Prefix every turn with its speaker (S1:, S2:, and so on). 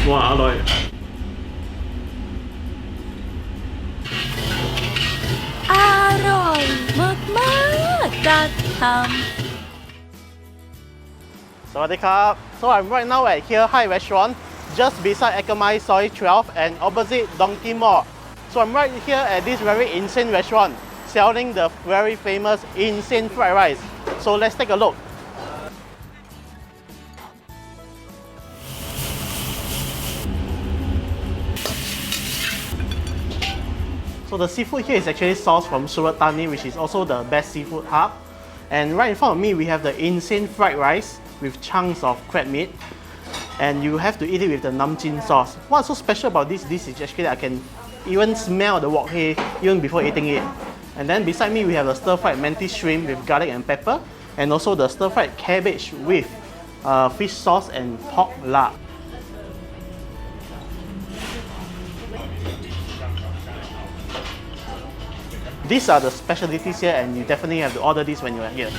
S1: 哇，อร่อย
S2: อร่อยมากๆจะทำ
S3: Sawadee-krap. So I'm right now at Here High Restaurant, just beside Ekkamai Soy 12 and opposite Donkey Mall. So I'm right here at this very insane restaurant, selling the very famous insane fried rice. So let's take a look. So the seafood here is actually sourced from Surat Thani, which is also the best seafood hub. And right in front of me, we have the insane fried rice with chunks of crab meat. And you have to eat it with the namjin sauce. What's so special about this dish is actually I can even smell the wok hei even before eating it. And then beside me, we have the stir-fried mantis shrimp with garlic and pepper, and also the stir-fried cabbage with fish sauce and pork lard. These are the specialties here, and you definitely have to order this when you are here.